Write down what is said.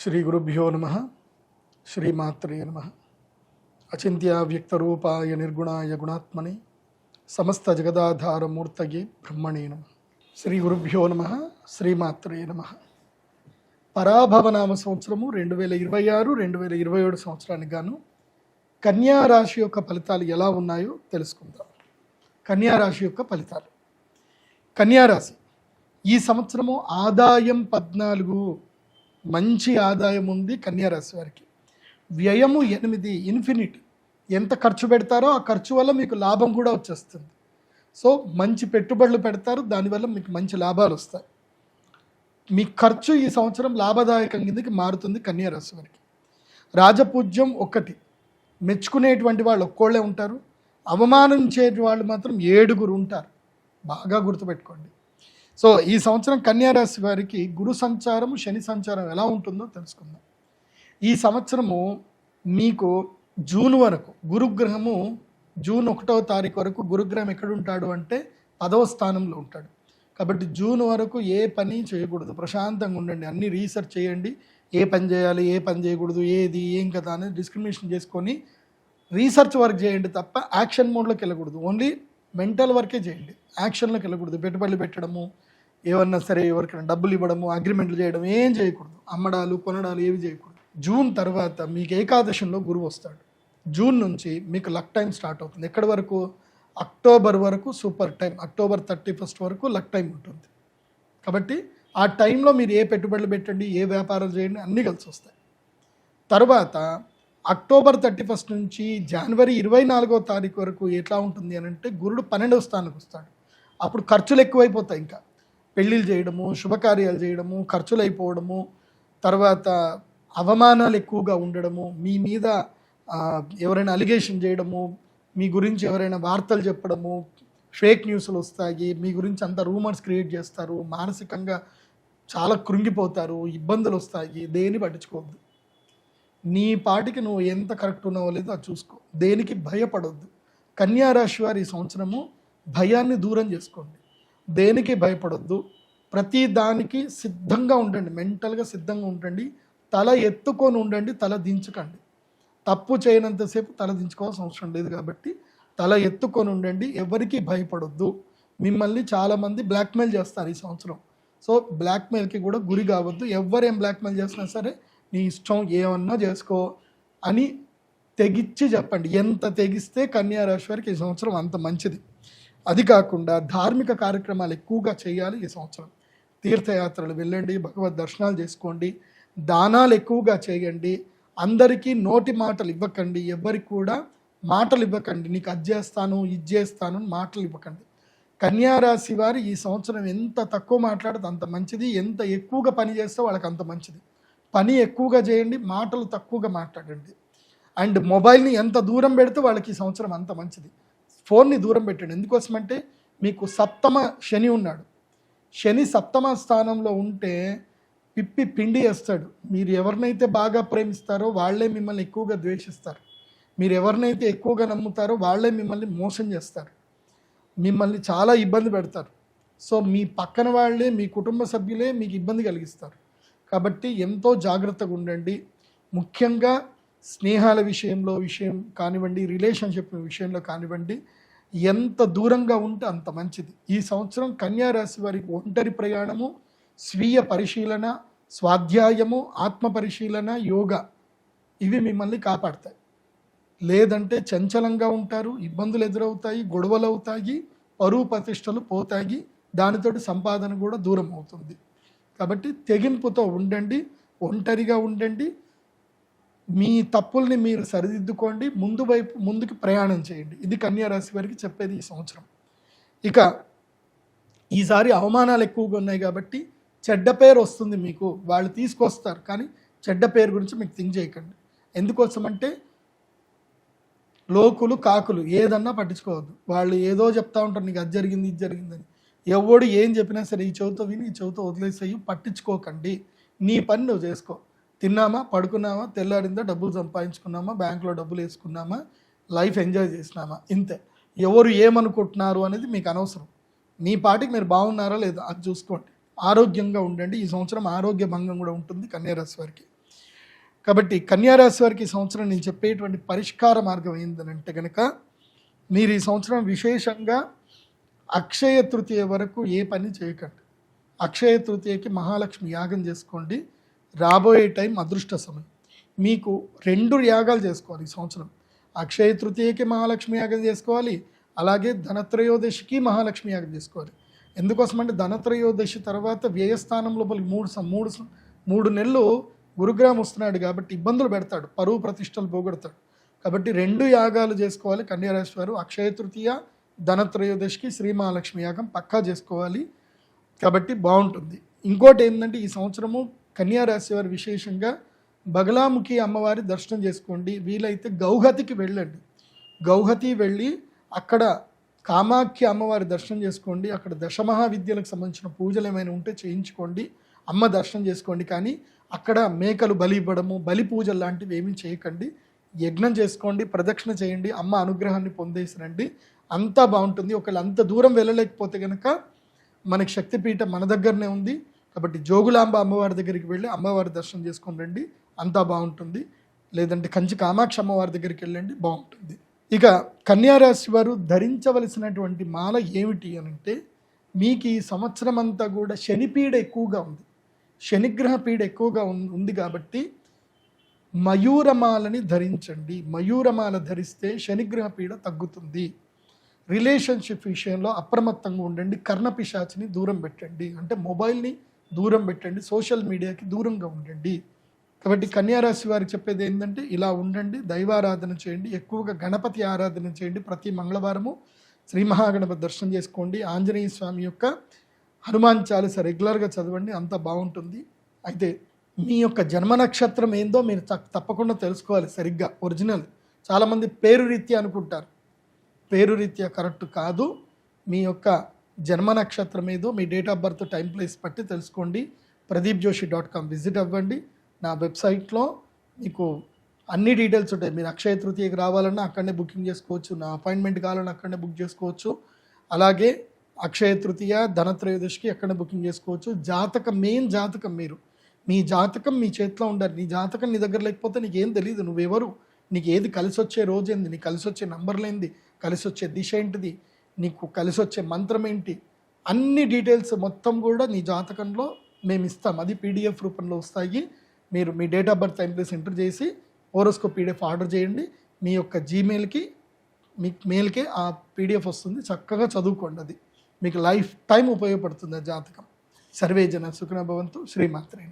శ్రీ గురుభ్యో నమ. శ్రీమాత్రే నమ. అచింత్య వ్యక్తరూపాయ నిర్గుణాయ గుణాత్మని సమస్త జగదాధారమూర్తయే బ్రహ్మణే నమ. శ్రీ గురుభ్యో నమ. శ్రీమాత్రే నమ. పరాభవనామ సంవత్సరము 2026-2027 సంవత్సరానికి గాను కన్యా రాశి యొక్క ఫలితాలు ఎలా ఉన్నాయో తెలుసుకుందాం. కన్యా రాశి యొక్క ఫలితాలు. కన్యా రాశి ఈ సంవత్సరము ఆదాయం 14, మంచి ఆదాయం ఉంది కన్యా రాశి వారికి. వ్యయము 8, ఇన్ఫినిటీ. ఎంత ఖర్చు పెడతారో ఆ ఖర్చు వల్ల మీకు లాభం కూడా వచ్చేస్తుంది. సో మంచి పెట్టుబడులు పెడతారు, దానివల్ల మీకు మంచి లాభాలు వస్తాయి. మీ ఖర్చు ఈ సంవత్సరం లాభదాయకం కిందకి మారుతుంది కన్యా రాశి వారికి. రాజపూజ్యం 1, మెచ్చుకునేటువంటి వాళ్ళు ఒక్కోళ్ళే ఉంటారు, అవమానించే వాళ్ళు మాత్రం 7 ఉంటారు. బాగా గుర్తుపెట్టుకోండి. సో ఈ సంవత్సరం కన్యా రాశి వారికి గురు సంచారం, శని సంచారం ఎలా ఉంటుందో తెలుసుకుందాం. ఈ సంవత్సరము మీకు జూన్ వరకు గురుగ్రహము జూన్ 1వ తారీఖు వరకు గురుగ్రహం ఎక్కడ ఉంటాడు అంటే 10వ స్థానంలో ఉంటాడు. కాబట్టి జూన్ వరకు ఏ పని చేయకూడదు, ప్రశాంతంగా ఉండండి, అన్ని రీసెర్చ్ చేయండి, ఏ పని చేయాలి ఏ పని చేయకూడదు, ఏది ఏం కదా అనేది డిస్క్రిమినేషన్ చేసుకొని రీసెర్చ్ వర్క్ చేయండి తప్ప యాక్షన్ మోడ్లోకి వెళ్ళకూడదు. ఓన్లీ మెంటల్ వర్కే చేయండి, యాక్షన్లోకి వెళ్ళకూడదు. పెట్టుబడులు పెట్టడము, ఏమన్నా సరే ఎవరికైనా డబ్బులు ఇవ్వడము, అగ్రిమెంట్లు చేయడం ఏం చేయకూడదు. అమ్మడాలు కొనడాలు ఏవి చేయకూడదు. జూన్ తర్వాత మీకు ఏకాదశంలో గురువు వస్తాడు. జూన్ నుంచి మీకు లక్ టైం స్టార్ట్ అవుతుంది. ఎక్కడి వరకు? అక్టోబర్ వరకు సూపర్ టైం. అక్టోబర్ 31 వరకు లక్ టైం ఉంటుంది. కాబట్టి ఆ టైంలో మీరు ఏ పెట్టుబడులు పెట్టండి, ఏ వ్యాపారాలు చేయండి, అన్నీ కలిసి వస్తాయి. తర్వాత అక్టోబర్ 31 నుంచి జనవరి 24వ తారీఖు వరకు ఎట్లా ఉంటుంది అని అంటే గురుడు 12వ స్థానానికి వస్తాడు. అప్పుడు ఖర్చులు ఎక్కువైపోతాయి. ఇంకా పెళ్ళిళ్ళు చేయడము, శుభకార్యాలు చేయడము, ఖర్చులు అయిపోవడము, తర్వాత అవమానాలు ఎక్కువగా ఉండడము, మీ మీద ఎవరైనా అలిగేషన్ చేయడము, మీ గురించి ఎవరైనా వార్తలు చెప్పడము, ఫేక్ న్యూస్లు వస్తాయి, మీ గురించి అంత రూమర్స్ క్రియేట్ చేస్తారు, మానసికంగా చాలా కృంగిపోతారు, ఇబ్బందులు వస్తాయి. దేని పట్టించుకోవద్దు. నీ పాటికి నువ్వు ఎంత కరెక్ట్ ఉన్నావో లేదో అది చూసుకో. దేనికి భయపడొద్దు. కన్యా రాశి వారు ఈ సంవత్సరము భయాన్ని దూరం చేసుకోండి. దేనికి భయపడొద్దు. ప్రతి దానికి సిద్ధంగా ఉండండి, మెంటల్గా సిద్ధంగా ఉండండి. తల ఎత్తుకొని ఉండండి, తల దించకండి. తప్పు చేయనంతసేపు తల దించుకోవాల్సిన అవసరం లేదు. కాబట్టి తల ఎత్తుకొని ఉండండి, ఎవరికి భయపడొద్దు. మిమ్మల్ని చాలామంది బ్లాక్మెయిల్ చేస్తారు ఈ సంవత్సరం. సో బ్లాక్మెయిల్కి కూడా గురి కావద్దు. ఎవరేం బ్లాక్మెయిల్ చేసినా సరే నీ ఇష్టం, ఏమన్నా చేసుకో అని తెగిచ్చి చెప్పండి. ఎంత తెగిస్తే కన్యా రాశి వారికి ఈ సంవత్సరం అంత మంచిది. అది కాకుండా ధార్మిక కార్యక్రమాలు ఎక్కువగా చేయాలి ఈ సంవత్సరం. తీర్థయాత్రలు వెళ్ళండి, భగవద్ దర్శనాలు చేసుకోండి, దానాలు ఎక్కువగా చేయండి. అందరికీ నోటి మాటలు ఇవ్వకండి, ఎవరికి కూడా మాటలు ఇవ్వకండి. నీకు అది చేస్తాను ఇది చేస్తాను మాటలు ఇవ్వకండి. కన్యా రాశి వారు ఈ సంవత్సరం ఎంత తక్కువ మాట్లాడితే అంత మంచిది, ఎంత ఎక్కువగా పని చేస్తే వాళ్ళకి అంత మంచిది. పని ఎక్కువగా చేయండి, మాటలు తక్కువగా మాట్లాడండి. అండ్ మొబైల్ని ఎంత దూరం పెడితే వాళ్ళకి ఈ సంవత్సరం అంత మంచిది. ఫోన్ని దూరం పెట్టండి. ఎందుకోసమంటే మీకు 7వ శని ఉన్నాడు. శని 7వ స్థానంలో ఉంటే పిప్పి పిండి వేస్తాడు. మీరు ఎవరినైతే బాగా ప్రేమిస్తారో వాళ్ళే మిమ్మల్ని ఎక్కువగా ద్వేషిస్తారు. మీరు ఎవరినైతే ఎక్కువగా నమ్ముతారో వాళ్ళే మిమ్మల్ని మోసం చేస్తారు, మిమ్మల్ని చాలా ఇబ్బంది పెడతారు. సో మీ పక్కన వాళ్ళే, మీ కుటుంబ సభ్యులే మీకు ఇబ్బంది కలిగిస్తారు. కాబట్టి ఎంతో జాగ్రత్తగా ఉండండి. ముఖ్యంగా స్నేహాల విషయం కానివ్వండి, రిలేషన్షిప్ విషయంలో కానివ్వండి, ఎంత దూరంగా ఉంటే అంత మంచిది. ఈ సంవత్సరం కన్యా రాశి వారికి ఒంటరి ప్రయాణము, స్వీయ పరిశీలన, స్వాధ్యాయము, ఆత్మ పరిశీలన, యోగా ఇవి మిమ్మల్ని కాపాడతాయి. లేదంటే చంచలంగా ఉంటారు, ఇబ్బందులు ఎదురవుతాయి, గొడవలు అవుతాయి, పరువు ప్రతిష్టలు పోతాయి, దానితోటి సంపాదన కూడా దూరం అవుతుంది. కాబట్టి తెగింపుతో ఉండండి, ఒంటరిగా ఉండండి, మీ తప్పుల్ని మీరు సరిదిద్దుకోండి, ముందుకు ప్రయాణం చేయండి. ఇది కన్యా రాశి వారికి చెప్పేది ఈ సంవత్సరం. ఇక ఈసారి అవమానాలు ఎక్కువగా ఉన్నాయి కాబట్టి చెడ్డ పేరు వస్తుంది మీకు. వాళ్ళు తీసుకొస్తారు, కానీ చెడ్డ పేరు గురించి మీకు థింక్ చేయకండి. ఎందుకోసమంటే లోకులు కాకులు ఏదన్నా పట్టించుకోవద్దు. వాళ్ళు ఏదో చెప్తా ఉంటారు, నీకు అది జరిగింది ఇది జరిగిందని. ఎవడు ఏం చెప్పినా సరే ఈ చెవితో విని ఈ చెవితో వదిలేసేయి, పట్టించుకోకండి. నీ పని నువ్వు చేసుకో. తిన్నామా, పడుకున్నామా, తెల్లారిందా, డబ్బులు సంపాదించుకున్నామా, బ్యాంకులో డబ్బులు వేసుకున్నామా, లైఫ్ ఎంజాయ్ చేసినామా, ఇంతే. ఎవరు ఏమనుకుంటున్నారు అనేది మీకు అనవసరం. మీ పాటికి మీరు బాగున్నారా లేదా అది చూసుకోండి. ఆరోగ్యంగా ఉండండి. ఈ సంవత్సరం ఆరోగ్య భంగం కూడా ఉంటుంది కన్యా రాశి వారికి. కాబట్టి కన్యారాశి వారికి ఈ సంవత్సరం నేను చెప్పేటువంటి పరిష్కార మార్గం ఏంటంటే కనుక మీరు ఈ సంవత్సరం విశేషంగా అక్షయ తృతీయ వరకు ఏ పని చేయకండి. అక్షయ తృతీయకి మహాలక్ష్మి యాగం చేసుకోండి. రాబోయే టైం అదృష్ట సమయం. మీకు 2 యాగాలు చేసుకోవాలి ఈ సంవత్సరం. అక్షయ తృతీయకి మహాలక్ష్మి యాగం చేసుకోవాలి, అలాగే ధనత్రయోదశికి మహాలక్ష్మి యాగం చేసుకోవాలి. ఎందుకోసమంటే ధనత్రయోదశి తర్వాత వ్యయస్థానం లోపలికి 3 నెలలు గురుగ్రహం వస్తున్నాడు కాబట్టి ఇబ్బందులు పెడతాడు, పరువు ప్రతిష్టలు పోగొడతాడు. కాబట్టి 2 యాగాలు చేసుకోవాలి కన్యారాశి వారు. అక్షయ తృతీయ, ధనత్రయోదశికి శ్రీ మహాలక్ష్మి యాగం పక్కా చేసుకోవాలి. కాబట్టి బాగుంటుంది. ఇంకోటి ఏంటంటే ఈ సంవత్సరము కన్యారాశి వారు విశేషంగా బగలాముఖి అమ్మవారి దర్శనం చేసుకోండి. వీలైతే గౌహతికి వెళ్ళండి. గౌహతి వెళ్ళి అక్కడ కామాఖ్య అమ్మవారి దర్శనం చేసుకోండి. అక్కడ దశమహావిద్యలకు సంబంధించిన పూజలు ఏమైనా ఉంటే చేయించుకోండి, అమ్మ దర్శనం చేసుకోండి. కానీ అక్కడ మేకలు బలి ఇవ్వడము, బలి పూజలు లాంటివి ఏమీ చేయకండి. యజ్ఞం చేసుకోండి, ప్రదక్షిణ చేయండి, అమ్మ అనుగ్రహాన్ని పొందేసినండి, అంతా బాగుంటుంది. ఒకవేళ అంత దూరం వెళ్ళలేకపోతే కనుక మనకి శక్తిపీఠం మన దగ్గరనే ఉంది కాబట్టి జోగులాంబ అమ్మవారి దగ్గరికి వెళ్ళి అమ్మవారి దర్శనం చేసుకొని రండి, అంతా బాగుంటుంది. లేదంటే కంచి కామాక్షి అమ్మవారి దగ్గరికి వెళ్ళండి, బాగుంటుంది. ఇక కన్యారాశి వారు ధరించవలసినటువంటి మాల ఏమిటి అని అంటే, మీకు ఈ సంవత్సరం అంతా కూడా శనిపీడ ఎక్కువగా ఉంది, శనిగ్రహ పీడ ఎక్కువగా ఉంది కాబట్టి మయూరమాలని ధరించండి. మయూరమాల ధరిస్తే శనిగ్రహ పీడ తగ్గుతుంది. రిలేషన్షిప్ విషయంలో అప్రమత్తంగా ఉండండి. కర్ణపిశాచిని దూరం పెట్టండి, అంటే మొబైల్ని దూరం పెట్టండి, సోషల్ మీడియాకి దూరంగా ఉండండి. కాబట్టి కన్యారాశి వారికి చెప్పేది ఏంటంటే ఇలా ఉండండి, దైవారాధన చేయండి, ఎక్కువగా గణపతి ఆరాధన చేయండి. ప్రతి మంగళవారము శ్రీ మహాగణపతి దర్శనం చేసుకోండి. ఆంజనేయ స్వామి యొక్క హనుమాన్ చాలీస రెగ్యులర్గా చదవండి, అంత బాగుంటుంది. అయితే మీ యొక్క జన్మ నక్షత్రం ఏందో మీరు తప్పకుండా తెలుసుకోవాలి సరిగ్గా, ఒరిజినల్. చాలామంది పేరు రీత్యా అనుకుంటారు, పేరు రీత్యా కరెక్ట్ కాదు. మీ యొక్క జన్మ నక్షత్రం ఏదో మీ date of birth, time, place బట్టి తెలుసుకోండి. pradeepjoshi.com విజిట్ అవ్వండి. నా వెబ్సైట్లో మీకు అన్ని డీటెయిల్స్ ఉంటాయి. మీరు అక్షయ తృతీయకి రావాలన్నా అక్కడనే బుకింగ్ చేసుకోవచ్చు, నా అపాయింట్మెంట్ కావాలన్నా అక్కడనే బుక్ చేసుకోవచ్చు. అలాగే అక్షయ తృతీయ, ధనత్రయోదశికి అక్కడనే బుకింగ్ చేసుకోవచ్చు. జాతకం, మెయిన్ జాతకం, మీ జాతకం మీ చేతిలో ఉండాలి. నీ జాతకం నీ దగ్గర లేకపోతే నీకేం తెలియదు, నువ్వెవరు, నీకు ఏది కలిసి వచ్చే రోజు ఏంది, నీకు కలిసి వచ్చే నంబర్లు ఏంది, కలిసి వచ్చే దిశ ఏంటిది, నీకు కలిసి వచ్చే మంత్రం ఏంటి, అన్ని డీటెయిల్స్ మొత్తం కూడా నీ జాతకంలో మేము ఇస్తాం. అది PDF రూపంలో వస్తాయి. మీరు మీ date of birth, time, place enter చేసి హోరోస్కోప్ PDF ఆర్డర్ చేయండి. మీ యొక్క జీమెయిల్కి, మీ మెయిల్కే ఆ PDF వస్తుంది. చక్కగా చదువుకోండి, అది మీకు లైఫ్ టైం ఉపయోగపడుతుంది ఆ జాతకం. సర్వే జన సుఖినో భవంతు. శ్రీమాత్రే.